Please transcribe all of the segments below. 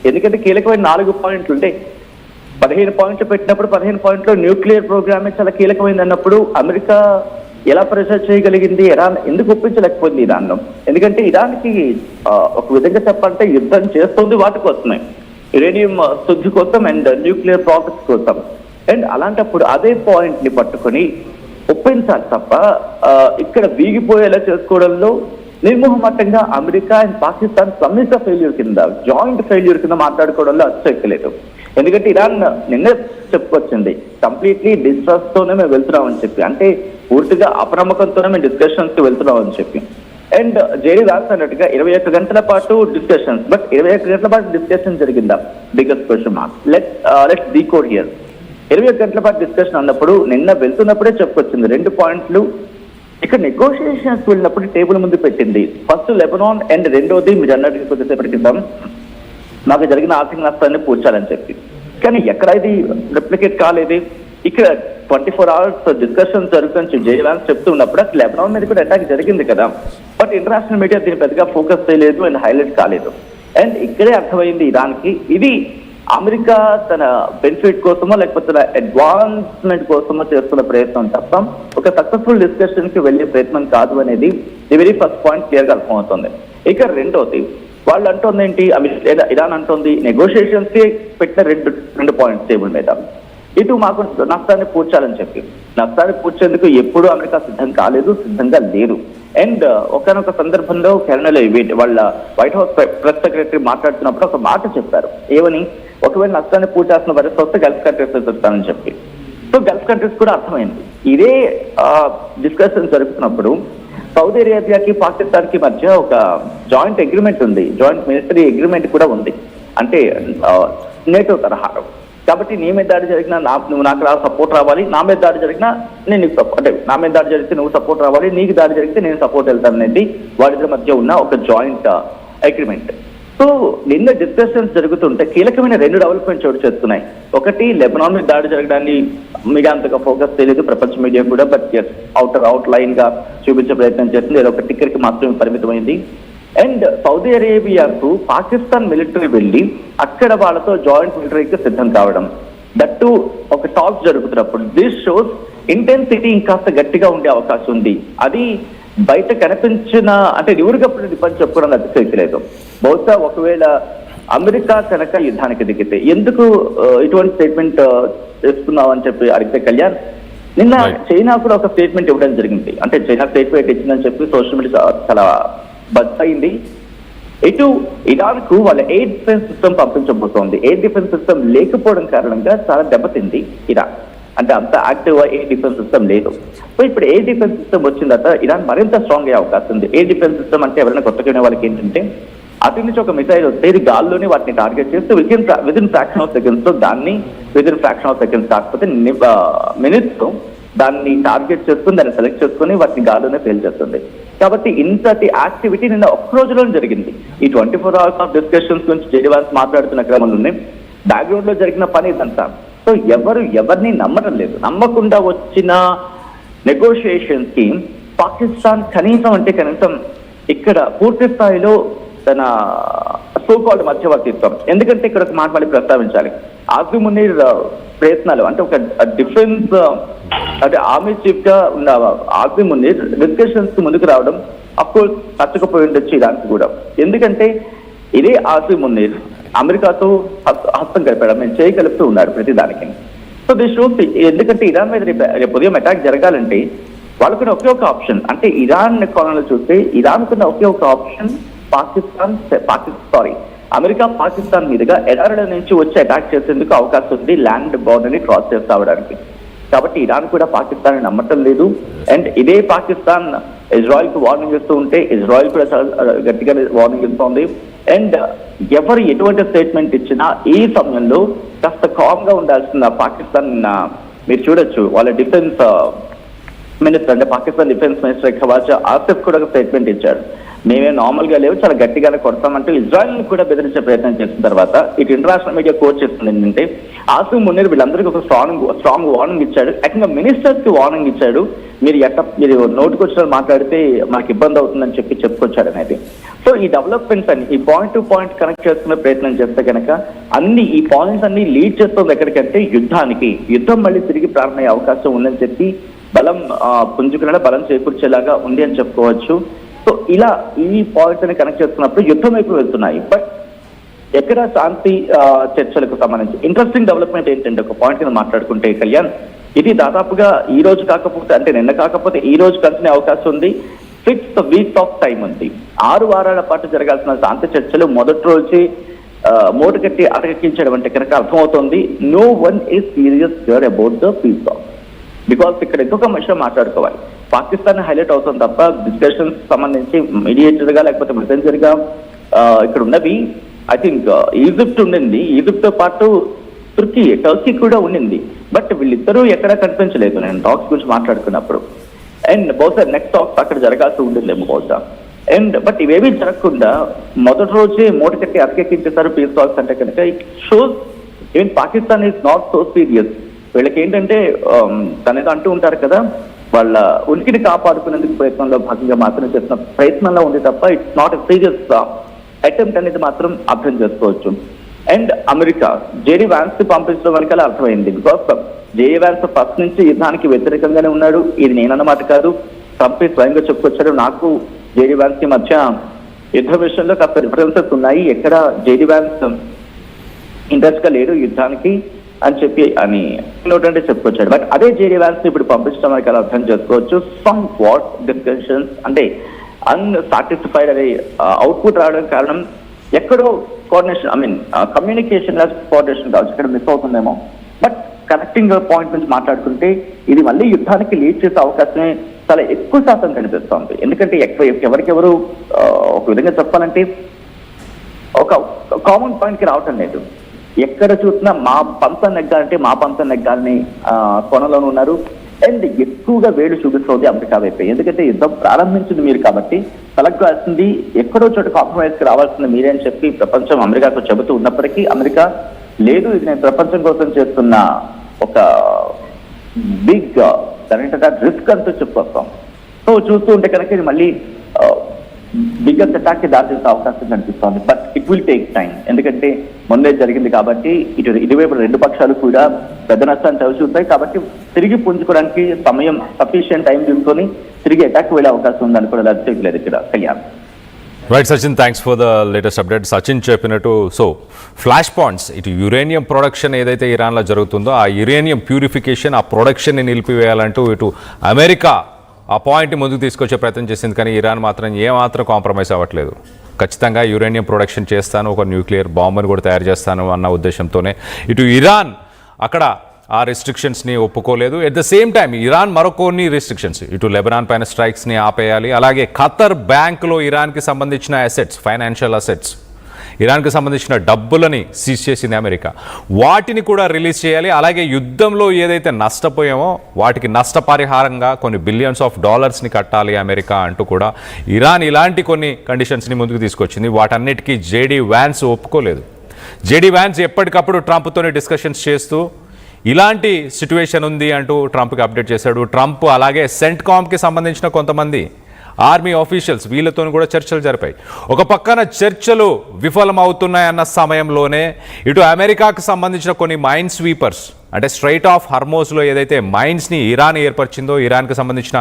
ఎందుకంటే కీలకమైన 4 పాయింట్లు ఉంటే 15 పాయింట్లు పెట్టినప్పుడు 15 పాయింట్లో న్యూక్లియర్ ప్రోగ్రామే చాలా కీలకమైంది అన్నప్పుడు అమెరికా ఎలా ప్రెషర్ చేయగలిగింది, ఇరాన్ ఎందుకు ఒప్పించలేకపోయింది ఇరాన్ను? ఎందుకంటే ఇరాన్కి ఒక విధంగా చెప్పాలంటే యుద్ధం చేస్తుంది వాటి కోసమే, యురేనియం శుద్ధి కోసం అండ్ న్యూక్లియర్ ప్రాసెస్ కోసం. అండ్ అలాంటప్పుడు అదే పాయింట్ ని పట్టుకొని ఒప్పించాలి తప్ప ఇక్కడ వీగిపోయేలా చేసుకోవడంలో నిర్మోహమాటంగా అమెరికా అండ్ పాకిస్తాన్ సమ్మిశ్ర ఫెయిల్యూర్ కింద, జాయింట్ ఫెయిల్యూర్ కింద మాట్లాడుకోవడంలో అచ్చెక్కలేదు. ఎందుకంటే ఇరాన్ నిన్న చెప్పుకొచ్చింది కంప్లీట్లీ డిస్ట్రస్ట్ తోనే మేము వెళ్తున్నామని చెప్పి, అంటే పూర్తిగా అప్రమకంతోనే మేము డిస్కషన్స్ కి వెళ్తున్నామని చెప్పి. అండ్ జేడీ వ్యాన్స్ అన్నట్టుగా 21 గంటల పాటు డిస్కషన్స్, బట్ 21 గంటల పాటు డిస్కషన్ జరిగిందా? Biggest question mark. Let's decode here. 21 గంటల పాటు డిస్కషన్ అన్నప్పుడు నిన్న వెళ్తున్నప్పుడే చెప్పుకొచ్చింది 2 పాయింట్లు. ఇక్కడ నెగోషియేషన్స్ వెళ్ళినప్పుడు టేబుల్ ముందు పెట్టింది ఫస్ట్ లెబనాన్ అండ్ రెండోది మీరు అన్నట్టుగా కొద్దిసేపటి క్రితం మాకు జరిగిన ఆర్థిక నష్టాన్ని పూడ్చాలని చెప్పి. కానీ ఎక్కడ ఇది రెప్లికేట్ కాలేదు. ఇక్కడ 24 hours డిస్కషన్ జరుగుతుంది జేడీ వ్యాన్స్ చెప్తూ ఉన్నప్పుడు అసలు లెబనాన్ మీద కూడా అటాక్ జరిగింది కదా, బట్ ఇంటర్నేషనల్ మీడియా దీన్ని పెద్దగా ఫోకస్ చేయలేదు అండ్ హైలైట్ కాలేదు. అండ్ ఇక్కడే అర్థమైంది ఇరాన్కి ఇది అమెరికా తన బెనిఫిట్ కోసమో లేకపోతే తన అడ్వాన్స్మెంట్ కోసమో చేస్తున్న ప్రయత్నం తప్ప ఒక సక్సెస్ఫుల్ డిస్కషన్ కి వెళ్లే ప్రయత్నం కాదు అనేది the very first point clear గా అర్థమవుతుంది. ఇక రెండోది వాళ్ళు అంటుంది ఏంటి, ఇరాన్ అంటుంది నెగోషియేషన్స్ కి పెట్టిన రెండు పాయింట్స్ టేబుల్ మీద, ఇటు మాకు నష్టాన్ని పూడ్చాలని చెప్పి. నష్టాన్ని పూడ్చేందుకు ఎప్పుడూ అమెరికా సిద్ధం కాలేదు, సిద్ధంగా లేదు. అండ్ ఒకనొక సందర్భంలో కెర్నల్ ఇవేట్ వాళ్ళ వైట్ హౌస్ ప్రెస్ సెక్రటరీ మాట్లాడుతున్నప్పుడు ఒక మాట చెప్పారు, ఏమని, ఒకవేళ నష్టాన్ని పూడ్చాల్సిన పరిస్థితి వస్తే గల్ఫ్ కంట్రీస్ చెప్తానని చెప్పి. సో గల్ఫ్ కంట్రీస్ కూడా అర్థమైంది. ఇదే డిస్కషన్ జరుగుతున్నప్పుడు సౌదీ అరేబియాకి పాకిస్తాన్ కి మధ్య ఒక జాయింట్ అగ్రిమెంట్ ఉంది, జాయింట్ మిలిటరీ అగ్రిమెంట్ కూడా ఉంది, అంటే నేటో తరహాలో. కాబట్టి నీ మీద దాడి జరిగినా నువ్వు నాకు సపోర్ట్ రావాలి, నా మీద దాడి జరిగినా నేను నీకు సపోర్ట్, అంటే నా మీద దాడి జరిగితే నువ్వు సపోర్ట్ రావాలి, నీకు దాడి జరిగితే నేను సపోర్ట్ వెళ్తాను అనేది వాళ్ళిద్దరి మధ్య ఉన్న ఒక జాయింట్ అగ్రిమెంట్. సో నిన్న డిస్కషన్స్ జరుగుతుంటే కీలకమైన 2 డెవలప్మెంట్ చోటు చేస్తున్నాయి. ఒకటి లెబనాన్ మీద దాడి జరగడాన్ని మీడియా అంతగా ఫోకస్ చేయలేదు, ప్రపంచ మీడియా కూడా, బట్ అవుట్ లైన్ గా చూపించే ప్రయత్నం చేస్తుంది, ఏదో ఒక టిక్కర్ కి మాత్రమే పరిమితమైంది. అండ్ సౌదీ అరేబియాకు పాకిస్తాన్ మిలిటరీ వెళ్ళి అక్కడ వాళ్ళతో జాయింట్ మిలిటరీకి సిద్ధం కావడం, దట్టు ఒక టాక్ జరుగుతున్నప్పుడు దిస్ షోస్ ఇంటెన్సిటీ ఇంకాస్త గట్టిగా ఉండే అవకాశం ఉంది. అది బయట కనిపించిన, అంటే నివురుగప్పుడు డిపెండ్ చెప్పుకోవడం అతిశయలేదు. బహుశా ఒకవేళ అమెరికా కనుక యుద్ధానికి దిగితే ఎందుకు ఇటువంటి స్టేట్మెంట్ ఇస్తున్నావు అని చెప్పి అడిగితే కళ్యాణ్, నిన్న చైనా కూడా ఒక స్టేట్మెంట్ ఇవ్వడం జరిగింది. అంటే చైనా స్టేట్మెంట్ ఇచ్చిందని చెప్పి సోషల్ మీడియా చాలా బస్ అయింది. ఇటు ఇరాన్ కు వాళ్ళ ఎయిర్ డిఫెన్స్ సిస్టమ్ పంపించబోతోంది. ఎయిర్ డిఫెన్స్ సిస్టమ్ లేకపోవడం కారణంగా చాలా దెబ్బతింది ఇరాన్, అంటే అంత యాక్టివ్ ఎయిర్ డిఫెన్స్ సిస్టమ్ లేదు. సో ఇప్పుడు ఎయిర్ డిఫెన్స్ సిస్టమ్ వచ్చిన తర్వాత ఇరాన్ మరింత స్ట్రాంగ్ అయ్యే అవకాశం ఉంది. ఎయిర్ డిఫెన్స్ సిస్టమ్ అంటే ఎవరైనా కొత్తగా వాళ్ళకి ఏంటంటే అటు నుంచి ఒక మిసైల్ వస్తే ఇది గాల్లోనే వాటిని టార్గెట్ చేస్తూ విదిన్ ఫ్రాక్షన్ ఆఫ్ సెకండ్స్ లో దాన్ని కాకపోతే మినిట్స్ తో దాన్ని టార్గెట్ చేసుకుని దాన్ని సెలెక్ట్ చేసుకుని వాటిని గాల్లోనే ఫెయిల్ చేస్తుంది. కాబట్టి ఇంతటి యాక్టివిటీ నిన్న ఒక్క రోజులో జరిగింది. ఈ 24 hours ఆఫ్ డిస్కషన్స్ గురించి జేడీ వ్యాన్స్ మాట్లాడుతున్న క్రమంలోనే బ్యాక్గ్రౌండ్ లో జరిగిన పని ఇదంతా. సో ఎవరిని నమ్మడం లేదు. నమ్మకుండా వచ్చిన నెగోషియేషన్స్ కి పాకిస్తాన్ కనీసం ఇక్కడ పూర్తి స్థాయిలో తన సోకాల్డ్ మధ్యవర్తిత్వం, ఎందుకంటే ఇక్కడ ఒక మాట మళ్ళీ ప్రస్తావించాలి, ఆసిమ్ మునీర్ ప్రయత్నాలు, అంటే ఒక డిఫెన్స్ అంటే ఆర్మీ చీఫ్ గా ఉన్న ఆసిమ్ మునీర్ డిస్కషన్స్ కి ముందుకు రావడం అఫ్కోర్స్ నచ్చకపోయి ఉండొచ్చు ఇరాన్కి కూడా. ఎందుకంటే ఇదే ఆసిమ్ మునీర్ అమెరికాతో హస్తం కలిపాడు, మేము చేయగలుగుతూ ఉన్నాడు ప్రతి దానికి. సో దిస్ షోస్, ఎందుకంటే ఇరాన్ మీద రేపు ఉదయం అటాక్ జరగాలంటే వాళ్ళకున్న ఒకే ఒక ఆప్షన్, అంటే ఇరాన్ కోణంలో చూస్తే ఇరాన్కున్న ఒకే ఒక ఆప్షన్ అమెరికా పాకిస్తాన్ మీదుగా ఎడారుల నుంచి వచ్చి అటాక్ చేసేందుకు అవకాశం ఉంది, ల్యాండ్ బౌండర్ ని క్రాస్ చేసి రావడానికి. కాబట్టి ఇరాన్ కూడా పాకిస్తాన్ నమ్మటం లేదు. అండ్ ఇదే పాకిస్తాన్ ఇజ్రాయెల్ కు వార్నింగ్ ఇస్తూ ఉంటే ఇజ్రాయెల్ కూడా చాలా గట్టిగా వార్నింగ్ ఇస్తోంది. అండ్ ఎవరు ఎటువంటి స్టేట్మెంట్ ఇచ్చినా ఈ సమయంలో కాస్త కామ్ గా ఉండాల్సిన పాకిస్తాన్, మీరు చూడొచ్చు వాళ్ళ డిఫెన్స్ మినిస్టర్, అంటే పాకిస్తాన్ డిఫెన్స్ మినిస్టర్ ఖవాజా ఆసిఫ్ కూడా ఒక స్టేట్మెంట్ ఇచ్చాడు. మేమే నార్మల్గా లేవు, చాలా గట్టిగానే కొడతామంటూ ఇజ్రాయెల్ని కూడా బెదిరించే ప్రయత్నం చేసిన తర్వాత ఇటు ఇంటర్నేషనల్ మీడియా కోట్ చేస్తుంది ఏంటంటే ఆసిమ్ మునీర్ వీళ్ళందరికీ ఒక స్ట్రాంగ్ వార్నింగ్ ఇచ్చాడు. ఏకంగా మినిస్టర్స్ కి వార్నింగ్ ఇచ్చాడు, మీరు నోటుకు వచ్చిన మాట్లాడితే మనకి ఇబ్బంది అవుతుందని చెప్పుకొచ్చాడు అనేది. సో ఈ డెవలప్మెంట్స్ అన్ని ఈ పాయింట్ టు పాయింట్ కనెక్ట్ చేసుకునే ప్రయత్నం చేస్తే కనుక ఈ పాయింట్స్ అన్ని లీడ్ చేస్తుంది ఎక్కడికంటే యుద్ధం మళ్ళీ తిరిగి ప్రారంభమయ్యే అవకాశం ఉందని చెప్పి పుంజుకునే బలం చేకూర్చేలాగా ఉంది అని చెప్పుకోవచ్చు. సో ఇలా ఈ పాయింట్స్ ని కనెక్ట్ చేస్తున్నప్పుడు యుద్ధం వైపు వెళ్తున్నాయి. బట్ ఎక్కడ శాంతి చర్చలకు సంబంధించి ఇంట్రెస్టింగ్ డెవలప్మెంట్ ఏంటంటే ఒక పాయింట్ ని మాట్లాడుకుంటే కళ్యాణ్, ఇది దాదాపుగా ఈ రోజు కాకపోతే అంటే నిన్న కాకపోతే ఈ రోజు కలిసిన అవకాశం ఉంది. 6 weeks ఆఫ్ టైం ఉంది. 6 వారాల పాటు జరగాల్సిన శాంతి చర్చలు మొదటి రోజు మూట కట్టి అటకెక్కించడం అంటే కనుక అర్థమవుతుంది no one is serious here about the piece of. Because ఇక్కడ ఇంకొక విషయం మాట్లాడుకోవాలి, పాకిస్తాన్ హైలైట్ అవుతుంది తప్ప డిస్కషన్స్ సంబంధించి మీడియేటర్ గా లేకపోతే మెసెంజర్ గా ఇక్కడ ఉన్నవి ఐ థింక్ ఈజిప్ట్ ఉండింది, ఈజిప్ట్ తో పాటు టర్కీ కూడా ఉండింది. బట్ వీళ్ళిద్దరూ ఎక్కడా కనిపించలేదు నేను టాక్స్ గురించి మాట్లాడుకున్నప్పుడు. అండ్ బహుశా నెక్స్ట్ టాక్స్ అక్కడ జరగాల్సి ఉంటుందేమో బహుశా. అండ్ బట్ ఇవేమీ జరగకుండా మొదటి రోజే మూట కట్టి అటకెక్కించేసారు పీస్ టాక్స్ అంటే కనుక it shows even Pakistan is not so serious. వీళ్ళకి ఏంటంటే తనేదో అంటూ ఉంటారు కదా, వాళ్ళ ఉనికిని కాపాడుకునేందుకు ప్రయత్నంలో భాగంగా మాత్రం చేసిన ప్రయత్నంలో ఉంది తప్ప it's not a serious attempt అనేది మాత్రం అర్థం చేసుకోవచ్చు. అండ్ అమెరికా జేడీ వ్యాన్స్ కి పంపించడం వరకలా అర్థమైంది. బికాస్ జేడీ వ్యాన్స్ ఫస్ట్ నుంచి యుద్ధానికి వ్యతిరేకంగానే ఉన్నాడు. ఇది నేనన్నమాట కాదు, ట్రంప్ స్వయంగా చెప్పుకొచ్చాడు. నాకు జేడీ వ్యాన్స్ కి మధ్య యుద్ధ విషయంలో కాస్త రిఫరెన్సెస్ ఉన్నాయి, ఎక్కడ జేడీ వ్యాన్స్ ఇంట్రెస్ట్ గా లేడు యుద్ధానికి అని చెప్పి అని అంటే చెప్పుకొచ్చాడు. బట్ అదే జేడీ వ్యాన్స్ ఇప్పుడు పంపించడం వరకు అలా అర్థం చేసుకోవచ్చు. సమ్ వాట్ డిస్కషన్స్ అంటే అన్సాటిస్ఫైడ్ అనే అవుట్పుట్ రావడం కారణం ఎక్కడో కోఆర్డినేషన్ కమ్యూనికేషన్ కోఆర్డినేషన్ కావచ్చు, ఇక్కడ మిస్ అవుతుందేమో. బట్ కనెక్టింగ్ పాయింట్ నుంచి మాట్లాడుకుంటే ఇది మళ్ళీ యుద్ధానికి లీడ్ చేసే అవకాశమే చాలా ఎక్కువ శాతం కనిపిస్తోంది. ఎందుకంటే ఎవరికెవరు ఒక విధంగా చెప్పాలంటే ఒక కామన్ పాయింట్ కి రావటం లేదు. ఎక్కడ చూసినా మా పంతం నెగ్గాలని కొనలోనే ఉన్నారు. అండ్ ఎక్కువగా వేడు చూపిస్తుంది అమెరికా వైపు. ఎందుకంటే యుద్ధం ప్రారంభించింది మీరు కాబట్టి కలగాల్సింది ఎక్కడో చోట కాంప్రమైజ్ కి రావాల్సింది మీరే అని చెప్పి ప్రపంచం అమెరికాకు చెబుతూ ఉన్నప్పటికీ అమెరికా లేదు, ఇది నేను ప్రపంచం కోసం చేస్తున్న ఒక బిగ్ రిస్క్ అంటూ చెప్పుకొస్తాం. సో చూస్తూ ఉంటే కనుక ఇది మళ్ళీ బిగ్గెస్ట్ అటాక్ కి దారితీసే అవకాశం కనిపిస్తోంది. But it will take time. ఎందుకంటే ముందే జరిగింది కాబట్టి ఇటువైపు రెండు పక్షాలు కూడా పెద్ద నష్టాన్ని చవిచూస్తాయి. కాబట్టి తిరిగి పుంజుకోవడానికి సమయం సఫిషియంట్ టైం తీసుకొని తిరిగి అటాక్ వెళ్ళే అవకాశం ఉందని కూడా లేదు ఇక్కడ Kalyan. Right Sachin, thanks for the latest update. Sachin చెప్పినట్టు సో ఫ్లాష్ పాయింట్స్ ఇటు యురేనియం ప్రొడక్షన్ ఏదైతే ఇరాన్లో జరుగుతుందో ఆ యురేనియం ప్యూరిఫికేషన్ ఆ ప్రొడక్షన్ని నిలిపివేయాలంటూ ఇటు అమెరికా ఆ పాయింట్ని ముందుకు తీసుకొచ్చే ప్రయత్నం చేసింది. కానీ ఇరాన్ మాత్రం ఏమాత్రం కాంప్రమైజ్ అవ్వట్లేదు. ఖచ్చితంగా యురేనియం ప్రొడక్షన్ చేస్తాను, ఒక న్యూక్లియర్ బాంబుని కూడా తయారు చేస్తాను అన్న ఉద్దేశంతోనే ఇటు ఇరాన్ అక్కడ ఆ రెస్ట్రిక్షన్స్ని ఒప్పుకోలేదు. At the same time Iran మరొన్ని రెస్ట్రిక్షన్స్ ఇటు లెబనాన్ పైన స్ట్రైక్స్ని ఆపేయాలి. అలాగే ఖతర్ బ్యాంకులో ఇరాన్కి సంబంధించిన అసెట్స్, ఫైనాన్షియల్ అసెట్స్, ఇరాన్కి సంబంధించిన డబ్బులని సీజ్ చేసింది అమెరికా, వాటిని కూడా రిలీజ్ చేయాలి. అలాగే యుద్ధంలో ఏదైతే నష్టపోయామో వాటికి నష్టపరిహారంగా కొన్ని బిలియన్స్ ఆఫ్ డాలర్స్ని కట్టాలి అమెరికా అంటూ కూడా ఇరాన్ ఇలాంటి కొన్ని కండిషన్స్ని ముందుకు తీసుకొచ్చింది. వాటన్నిటికీ జేడీ వ్యాన్స్ ఒప్పుకోలేదు. జేడీ వ్యాన్స్ ఎప్పటికప్పుడు ట్రంప్తోనే డిస్కషన్స్ చేస్తూ ఇలాంటి సిచ్యువేషన్ ఉంది అంటూ ట్రంప్కి అప్డేట్ చేశాడు. ట్రంప్ అలాగే సెంట్కామ్కి సంబంధించిన కొంతమంది ఆర్మీ ఆఫీషియల్స్ వీళ్ళతో కూడా చర్చలు జరిపాయి. ఒక పక్కన చర్చలు విఫలమవుతున్నాయన్న సమయంలోనే ఇటు అమెరికాకు సంబంధించిన కొన్ని మైన్ స్వీపర్స్ అంటే స్ట్రైట్ ఆఫ్ హర్మోజ్లో ఏదైతే మైన్స్ని ఇరాన్ ఏర్పరిచిందో ఇరాన్కి సంబంధించిన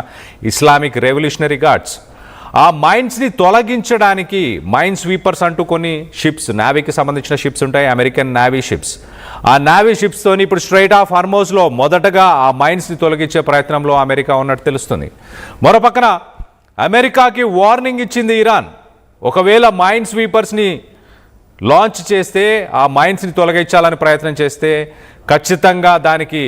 ఇస్లామిక్ రెవల్యూషనరీ గార్డ్స్ ఆ మైన్స్ని తొలగించడానికి మైన్ స్వీపర్స్ అంటూ కొన్ని షిప్స్, నేవీకి సంబంధించిన షిప్స్ ఉంటాయి, అమెరికన్ నేవీ షిప్స్. ఆ నేవీ షిప్స్తోని ఇప్పుడు స్ట్రైట్ ఆఫ్ హర్మోజ్లో మొదటగా ఆ మైన్స్ని తొలగించే ప్రయత్నంలో అమెరికా ఉన్నట్టు తెలుస్తుంది. మరోపక్కన అమెరికాకి వార్నింగ్ ఇచ్చింది ఇరాన్. ఒకవేళ మైన్ స్వీపర్స్ని లాంచ్ చేస్తే, ఆ మైన్స్ని తొలగించాలని ప్రయత్నం చేస్తే ఖచ్చితంగా దానికి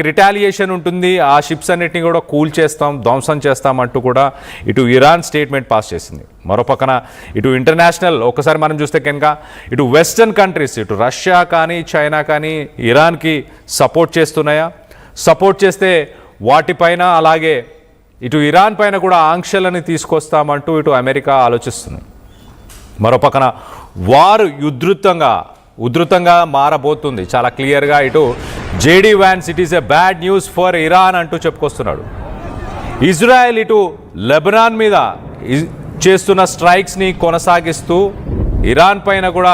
రిటాలియేషన్ ఉంటుంది. ఆ షిప్స్ అన్నిటిని కూడా కూల్ చేస్తాం, ధ్వంసం చేస్తామంటూ కూడా ఇటు ఇరాన్ స్టేట్మెంట్ పాస్ చేసింది. మరోపక్కన ఇటు ఇంటర్నేషనల్ ఒకసారి మనం చూస్తే కనుక ఇటు వెస్టర్న్ కంట్రీస్ ఇటు రష్యా కానీ చైనా కానీ ఇరాన్కి సపోర్ట్ చేస్తున్నాయా? సపోర్ట్ చేస్తే వాటిపైన అలాగే ఇటు ఇరాన్ పైన కూడా ఆంక్షలని తీసుకొస్తామంటూ ఇటు అమెరికా ఆలోచిస్తుంది. మరోపక్కన వారు ఉధృతంగా మారబోతుంది. చాలా క్లియర్గా ఇటు JD Vance it is a bad news for Iran అంటూ చెప్పుకొస్తున్నాడు. ఇజ్రాయెల్ ఇటు లెబనాన్ మీద చేస్తున్న స్ట్రైక్స్ని కొనసాగిస్తూ ఇరాన్ పైన కూడా